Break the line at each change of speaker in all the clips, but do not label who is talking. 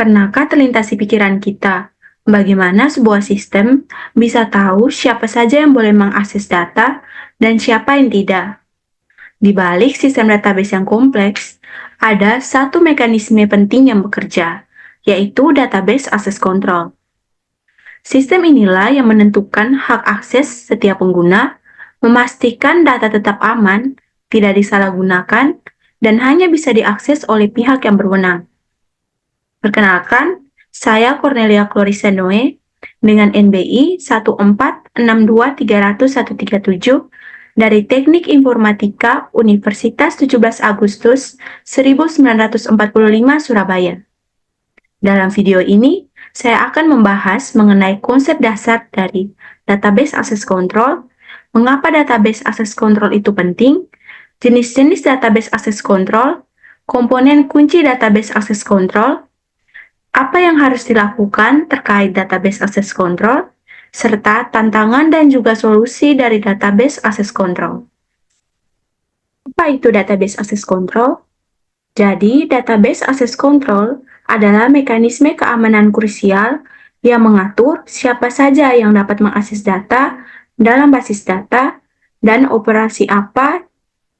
Pernahkah terlintasi pikiran kita, bagaimana sebuah sistem bisa tahu siapa saja yang boleh mengakses data dan siapa yang tidak? Di balik sistem database yang kompleks, ada satu mekanisme penting yang bekerja, yaitu database access control. Sistem inilah yang menentukan hak akses setiap pengguna, memastikan data tetap aman, tidak disalahgunakan, dan hanya bisa diakses oleh pihak yang berwenang. Perkenalkan, saya Cornelia Clarissa Noe dengan NBI 146230137 dari Teknik Informatika Universitas 17 Agustus 1945 Surabaya. Dalam video ini, saya akan membahas mengenai konsep dasar dari Database Access Control, mengapa Database Access Control itu penting, jenis-jenis Database Access Control, komponen kunci Database Access Control, apa yang harus dilakukan terkait Database Access Control, serta tantangan dan juga solusi dari Database Access Control. Apa itu Database Access Control? Jadi, Database Access Control adalah mekanisme keamanan krusial yang mengatur siapa saja yang dapat mengakses data dalam basis data dan operasi apa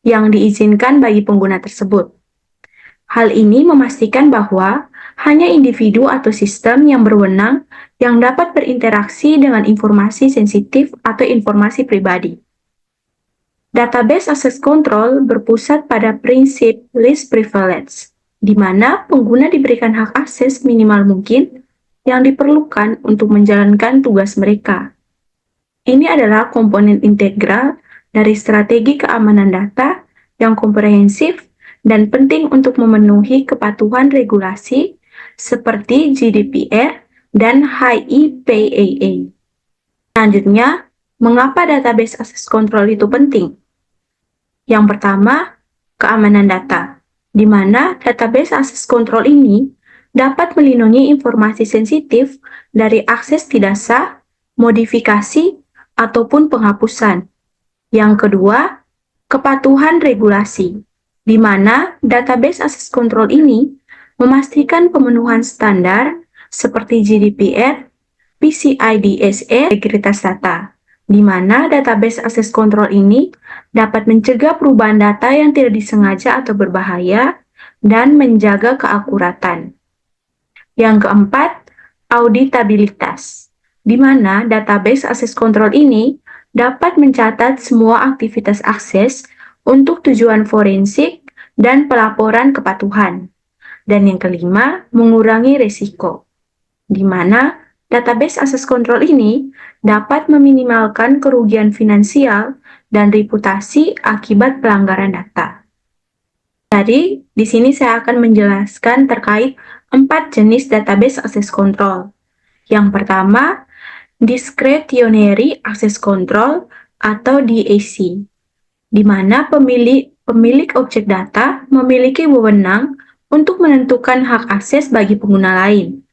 yang diizinkan bagi pengguna tersebut. Hal ini memastikan bahwa hanya individu atau sistem yang berwenang yang dapat berinteraksi dengan informasi sensitif atau informasi pribadi. Database Access Control berpusat pada prinsip least privilege, di mana pengguna diberikan hak akses minimal mungkin yang diperlukan untuk menjalankan tugas mereka. Ini adalah komponen integral dari strategi keamanan data yang komprehensif dan penting untuk memenuhi kepatuhan regulasi seperti GDPR dan HIPAA. Selanjutnya, mengapa Database Access Control itu penting? Yang pertama, keamanan data, di mana Database Access Control ini dapat melindungi informasi sensitif dari akses tidak sah, modifikasi, ataupun penghapusan. Yang kedua, kepatuhan regulasi, di mana Database Access Control ini memastikan pemenuhan standar seperti GDPR, PCI DSA, integritas data, di mana Database Access Control ini dapat mencegah perubahan data yang tidak disengaja atau berbahaya dan menjaga keakuratan. Yang keempat, auditabilitas, di mana Database Access Control ini dapat mencatat semua aktivitas akses untuk tujuan forensik dan pelaporan kepatuhan. Dan yang kelima, mengurangi risiko, di mana Database Access Control ini dapat meminimalkan kerugian finansial dan reputasi akibat pelanggaran data. Jadi, di sini saya akan menjelaskan terkait 4 jenis Database Access Control. Yang pertama, Discretionary Access Control atau DAC, di mana pemilik objek data memiliki wewenang untuk menentukan hak akses bagi pengguna lain.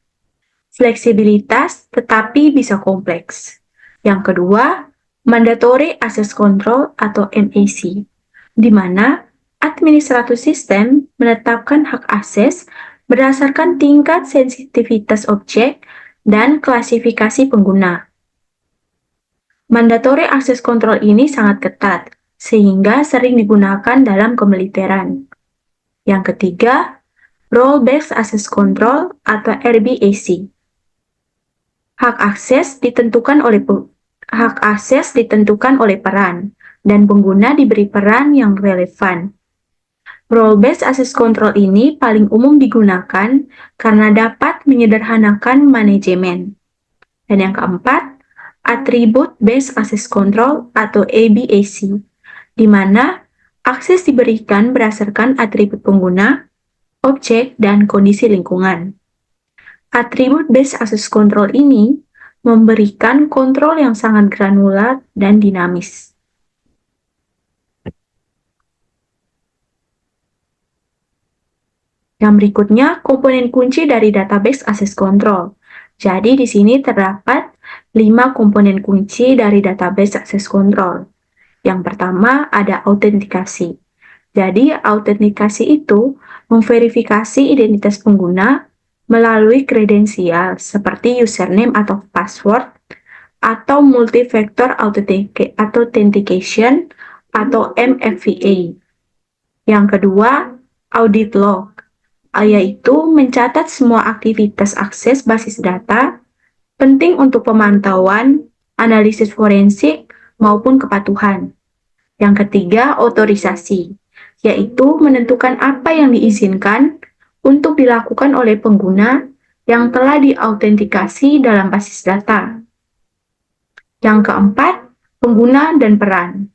Fleksibilitas tetapi bisa kompleks. Yang kedua, Mandatory Access Control atau MAC, di mana administrator sistem menetapkan hak akses berdasarkan tingkat sensitivitas objek dan klasifikasi pengguna. Mandatory Access Control ini sangat ketat, sehingga sering digunakan dalam kemiliteran. Yang ketiga, Role-Based Access Control atau RBAC. Hak akses ditentukan oleh peran, dan pengguna diberi peran yang relevan. Role-Based Access Control ini paling umum digunakan karena dapat menyederhanakan manajemen. Dan yang keempat, Attribute Based Access Control atau ABAC, di mana akses diberikan berdasarkan atribut pengguna, objek, dan kondisi lingkungan. Attribute Based Access Control ini memberikan kontrol yang sangat granular dan dinamis. Yang berikutnya, komponen kunci dari Database Access Control. Jadi, di sini terdapat 5 komponen kunci dari Database Access Control. Yang pertama, ada autentikasi. Jadi, autentikasi itu memverifikasi identitas pengguna melalui kredensial seperti username atau password, atau multi-factor authentication atau MFA. Yang kedua, audit log, yaitu mencatat semua aktivitas akses basis data penting untuk pemantauan, analisis forensik, maupun kepatuhan. Yang ketiga, otorisasi, yaitu menentukan apa yang diizinkan untuk dilakukan oleh pengguna yang telah diautentikasi dalam basis data. Yang keempat, pengguna dan peran.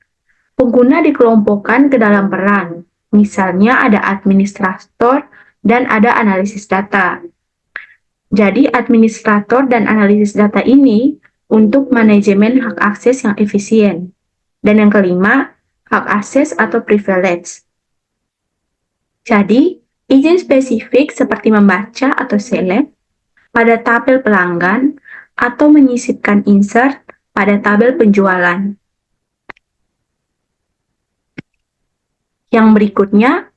Pengguna dikelompokkan ke dalam peran, misalnya ada administrator dan ada analisis data. Jadi, administrator dan analisis data ini untuk manajemen hak akses yang efisien. Dan yang kelima, hak akses atau privilege. Jadi, izin spesifik seperti membaca atau select pada tabel pelanggan atau menyisipkan insert pada tabel penjualan. Yang berikutnya,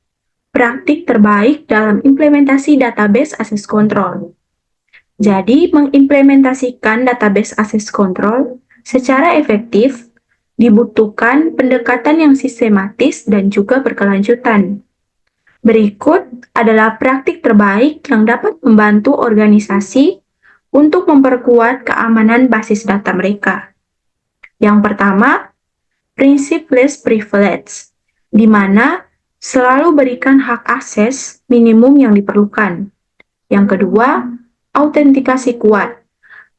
praktik terbaik dalam implementasi database access control. Jadi, mengimplementasikan database access control secara efektif dibutuhkan pendekatan yang sistematis dan juga berkelanjutan. Berikut adalah praktik terbaik yang dapat membantu organisasi untuk memperkuat keamanan basis data mereka. Yang pertama, prinsip less privilege, di mana selalu berikan hak akses minimum yang diperlukan. Yang kedua, autentikasi kuat,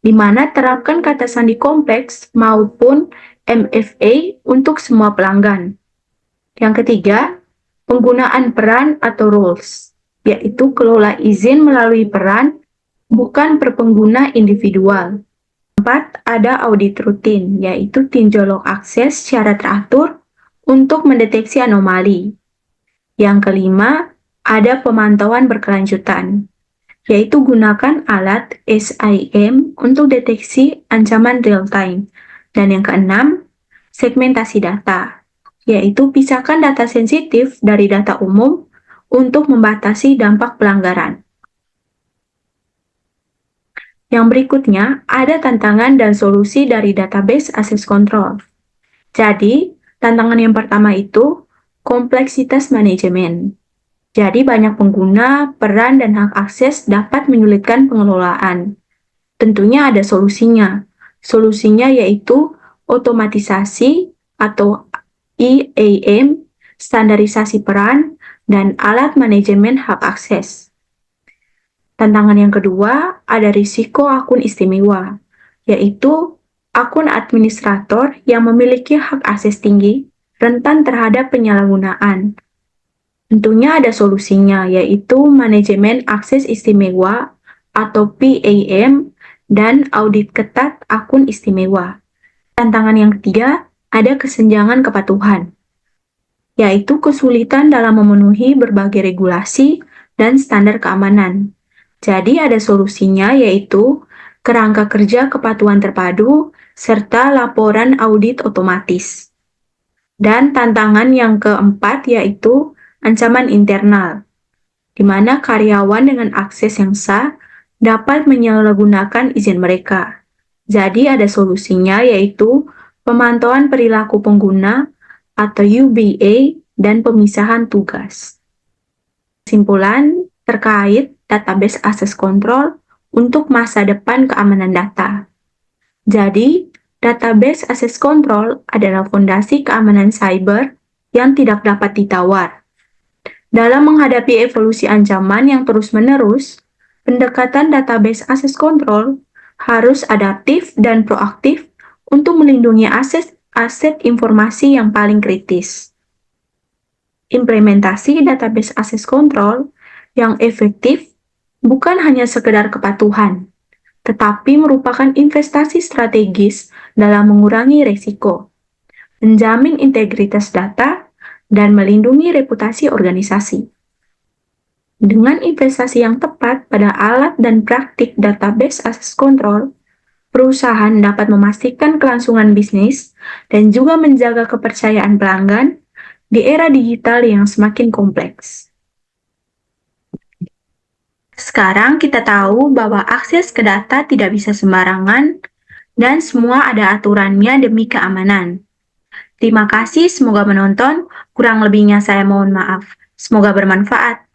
di mana terapkan kata sandi kompleks maupun MFA untuk semua pelanggan. Yang ketiga, penggunaan peran atau roles, yaitu kelola izin melalui peran, bukan per pengguna individual. Keempat, ada audit rutin, yaitu tinjau log akses secara teratur untuk mendeteksi anomali. Yang kelima, ada pemantauan berkelanjutan, yaitu gunakan alat SIM untuk deteksi ancaman real-time. Dan yang keenam, segmentasi data, yaitu pisahkan data sensitif dari data umum untuk membatasi dampak pelanggaran. Yang berikutnya, ada tantangan dan solusi dari database access control. Jadi, tantangan yang pertama itu kompleksitas manajemen. Jadi, banyak pengguna, peran, dan hak akses dapat menyulitkan pengelolaan. Tentunya ada solusinya. Solusinya yaitu otomatisasi atau EAM, standarisasi peran, dan alat manajemen hak akses. Tantangan yang kedua, ada risiko akun istimewa, yaitu akun administrator yang memiliki hak akses tinggi, rentan terhadap penyalahgunaan. Tentunya ada solusinya, yaitu manajemen akses istimewa atau PAM dan audit ketat akun istimewa. Tantangan yang ketiga, ada kesenjangan kepatuhan, yaitu kesulitan dalam memenuhi berbagai regulasi dan standar keamanan. Jadi ada solusinya, yaitu kerangka kerja kepatuhan terpadu serta laporan audit otomatis. Dan tantangan yang keempat yaitu ancaman internal, di mana karyawan dengan akses yang sah dapat menyalahgunakan izin mereka. Jadi ada solusinya, yaitu pemantauan perilaku pengguna atau UBA dan pemisahan tugas. Kesimpulan terkait database access control untuk masa depan keamanan data. Jadi, database access control adalah fondasi keamanan cyber yang tidak dapat ditawar. Dalam menghadapi evolusi ancaman yang terus-menerus, pendekatan database access control harus adaptif dan proaktif untuk melindungi aset informasi yang paling kritis. Implementasi database access control yang efektif bukan hanya sekedar kepatuhan, tetapi merupakan investasi strategis dalam mengurangi risiko, menjamin integritas data, dan melindungi reputasi organisasi. Dengan investasi yang tepat pada alat dan praktik database access control, perusahaan dapat memastikan kelangsungan bisnis dan juga menjaga kepercayaan pelanggan di era digital yang semakin kompleks. Sekarang kita tahu bahwa akses ke data tidak bisa sembarangan dan semua ada aturannya demi keamanan. Terima kasih, semoga menonton. Kurang lebihnya saya mohon maaf. Semoga bermanfaat.